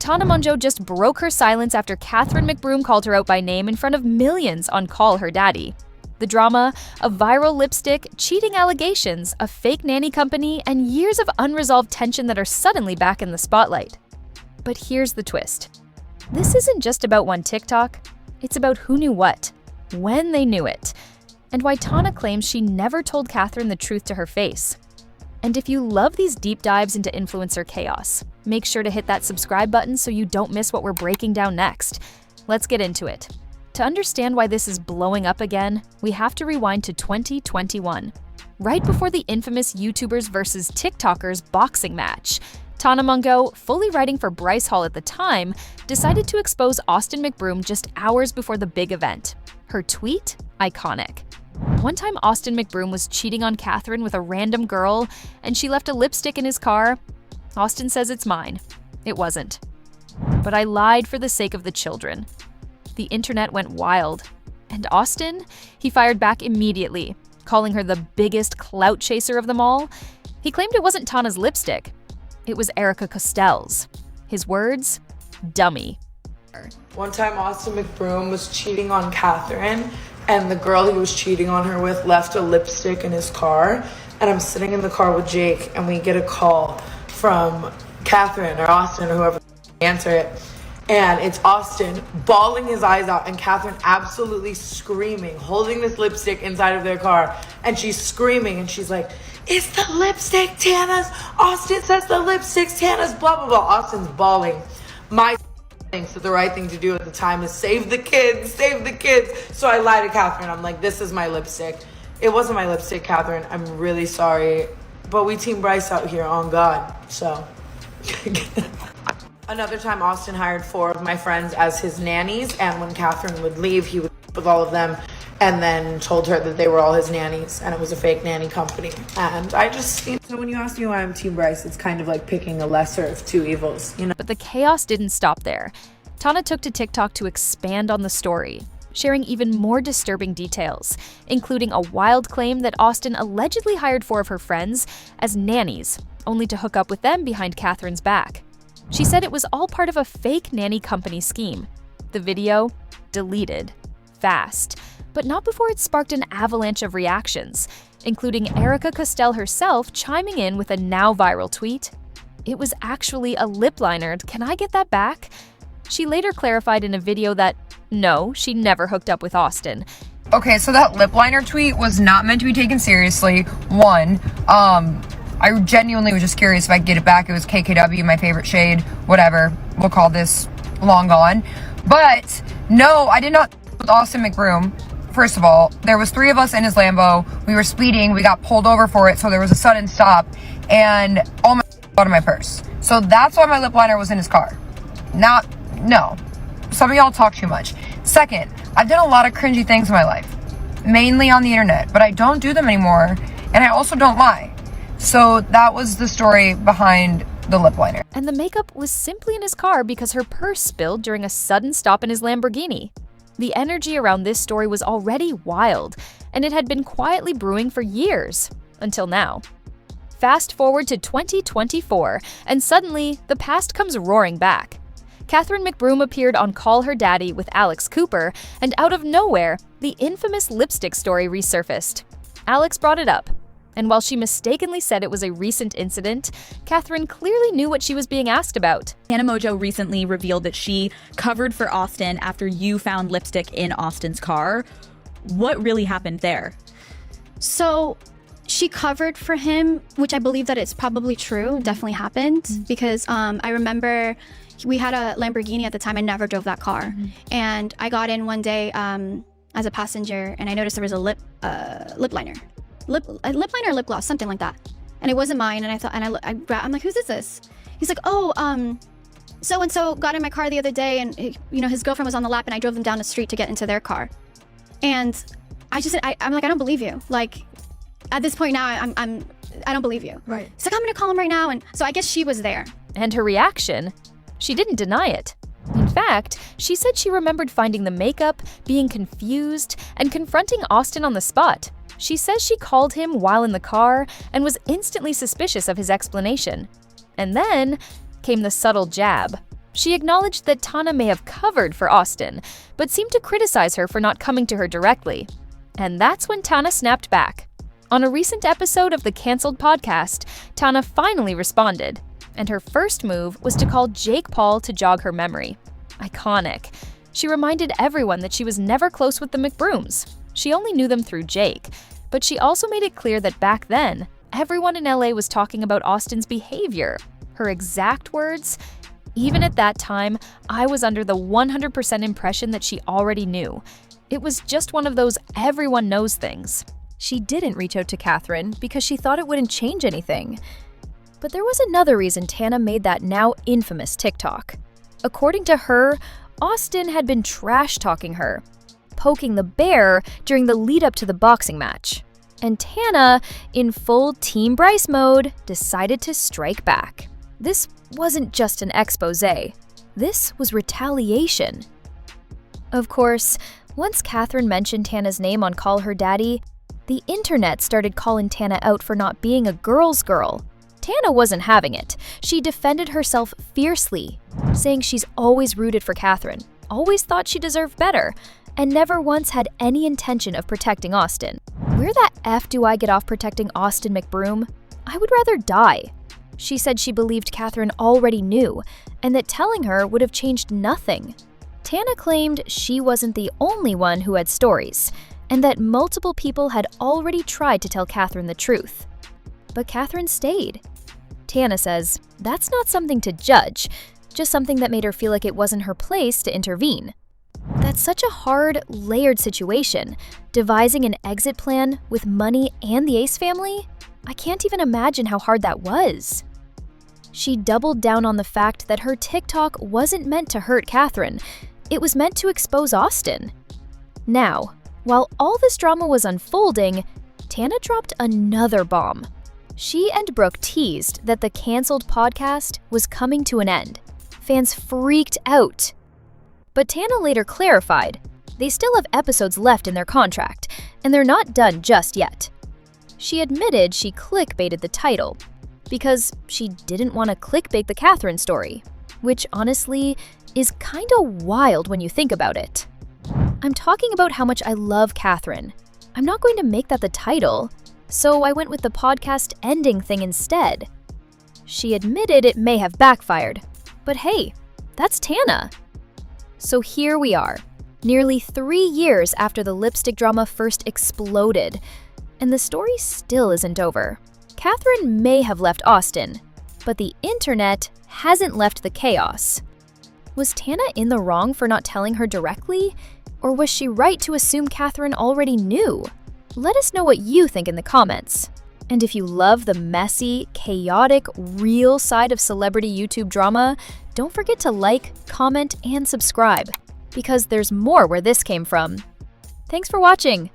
Tana Mongeau just broke her silence after Catherine McBroom called her out by name in front of millions on Call Her Daddy. The drama, a viral lipstick, cheating allegations, a fake nanny company, and years of unresolved tension that are suddenly back in the spotlight. But here's the twist. This isn't just about one TikTok. It's about who knew what, when they knew it, and why Tana claims she never told Catherine the truth to her face. And if you love these deep dives into influencer chaos, make sure to hit that subscribe button so you don't miss what we're breaking down next. Let's get into it. To understand why this is blowing up again, we have to rewind to 2021. Right before the infamous YouTubers versus TikTokers boxing match, Tana Mongeau, fully writing for Bryce Hall at the time, decided to expose Austin McBroom just hours before the big event. Her tweet? Iconic. One time Austin McBroom was cheating on Catherine with a random girl, and she left a lipstick in his car. Austin says it's mine. It wasn't. But I lied for the sake of the children. The internet went wild. And Austin? He fired back immediately, calling her the biggest clout chaser of them all. He claimed it wasn't Tana's lipstick. It was Erica Costell's. His words? Dummy. One time Austin McBroom was cheating on Catherine, and the girl he was cheating on her with left a lipstick in his car. And I'm sitting in the car with Jake, and we get a call from Catherine or Austin or whoever answer it. And it's Austin bawling his eyes out and Catherine absolutely screaming, holding this lipstick inside of their car. And she's screaming and she's like, "It's the lipstick, Tana's. Austin says the lipstick's Tana's, blah, blah, blah." Austin's bawling. My thinks that the right thing to do at the time is save the kids, save the kids. So I lie to Catherine. I'm like, "This is my lipstick." It wasn't my lipstick, Catherine. I'm really sorry. But we Team Bryce out here, on God. So... Another time, Austin hired 4 of my friends as his nannies, and when Catherine would leave, he would with all of them and then told her that they were all his nannies, and it was a fake nanny company. And I just, so when you ask me why I'm Team Bryce, it's kind of like picking a lesser of 2 evils, you know? But the chaos didn't stop there. Tana took to TikTok to expand on the story, sharing even more disturbing details, including a wild claim that Austin allegedly hired 4 of her friends as nannies, only to hook up with them behind Catherine's back. She said it was all part of a fake nanny company scheme. The video? Deleted. Fast. But not before it sparked an avalanche of reactions, including Erica Costell herself chiming in with a now viral tweet. "It was actually a lip liner. Can I get that back?" She later clarified in a video that, no, she never hooked up with Austin. Okay, so that lip liner tweet was not meant to be taken seriously. One, I genuinely was just curious if I could get it back. It was KKW, my favorite shade, whatever. We'll call this long gone. But no, I did not with Austin McBroom. First of all, there was 3 of us in his Lambo. We were speeding. We got pulled over for it, so there was a sudden stop, and all my out of my purse. So that's why my lip liner was in his car. No. Some of y'all talk too much. Second, I've done a lot of cringy things in my life, mainly on the internet, but I don't do them anymore, and I also don't lie. So that was the story behind the lip liner. And the makeup was simply in his car because her purse spilled during a sudden stop in his Lamborghini. The energy around this story was already wild, and it had been quietly brewing for years, until now. Fast forward to 2024, and suddenly, the past comes roaring back. Catherine McBroom appeared on Call Her Daddy with Alex Cooper, and out of nowhere, the infamous lipstick story resurfaced. Alex brought it up. And while she mistakenly said it was a recent incident, Catherine clearly knew what she was being asked about. Tana Mongeau recently revealed that she covered for Austin after you found lipstick in Austin's car. What really happened there? So she covered for him, which I believe that it's probably true, definitely happened, because I remember we had a Lamborghini at the time. I never drove that car. And I got in one day as a passenger, and I noticed there was a lip liner. Lip liner or lip gloss, something like that, and it wasn't mine. And I thought, and I'm like, "Whose is this?" He's like, "Oh, so and so got in my car the other day, and his girlfriend was on the lap, and I drove them down the street to get into their car." And I just said, "I'm like, I don't believe you. Like, at this point now, I don't believe you." Right. He's like, "I'm gonna call him right now." And so I guess she was there. And her reaction? She didn't deny it. In fact, she said she remembered finding the makeup, being confused, and confronting Austin on the spot. She says she called him while in the car and was instantly suspicious of his explanation. And then came the subtle jab. She acknowledged that Tana may have covered for Austin, but seemed to criticize her for not coming to her directly. And that's when Tana snapped back. On a recent episode of the canceled podcast, Tana finally responded, and her first move was to call Jake Paul to jog her memory. Iconic. She reminded everyone that she was never close with the McBrooms. She only knew them through Jake, but she also made it clear that back then, everyone in LA was talking about Austin's behavior. Her exact words, "Even at that time, I was under the 100% impression that she already knew. It was just one of those everyone knows things." She didn't reach out to Catherine because she thought it wouldn't change anything. But there was another reason Tana made that now infamous TikTok. According to her, Austin had been trash-talking her, poking the bear during the lead-up to the boxing match. And Tana, in full Team Bryce mode, decided to strike back. This wasn't just an exposé. This was retaliation. Of course, once Catherine mentioned Tana's name on Call Her Daddy, the internet started calling Tana out for not being a girl's girl. Tana wasn't having it. She defended herself fiercely, saying she's always rooted for Catherine, always thought she deserved better, and never once had any intention of protecting Austin. Where the F do I get off protecting Austin McBroom? I would rather die. She said she believed Catherine already knew, and that telling her would have changed nothing. Tana claimed she wasn't the only one who had stories, and that multiple people had already tried to tell Catherine the truth. But Catherine stayed. Tana says that's not something to judge, just something that made her feel like it wasn't her place to intervene. That's such a hard, layered situation. Devising an exit plan with money and the Ace family? I can't even imagine how hard that was. She doubled down on the fact that her TikTok wasn't meant to hurt Catherine. It was meant to expose Austin. Now, while all this drama was unfolding, Tana dropped another bomb. She and Brooke teased that the canceled podcast was coming to an end. Fans freaked out. But Tana later clarified, they still have episodes left in their contract, and they're not done just yet. She admitted she clickbaited the title, because she didn't want to clickbait the Catherine story, which honestly is kinda wild when you think about it. I'm talking about how much I love Catherine. I'm not going to make that the title, so I went with the podcast ending thing instead. She admitted it may have backfired, but hey, that's Tana. So here we are, nearly 3 years after the lipstick drama first exploded, and the story still isn't over. Catherine may have left Austin, but the internet hasn't left the chaos. Was Tana in the wrong for not telling her directly? Or was she right to assume Catherine already knew? Let us know what you think in the comments. And if you love the messy, chaotic, real side of celebrity YouTube drama, don't forget to like, comment, and subscribe, because there's more where this came from. Thanks for watching!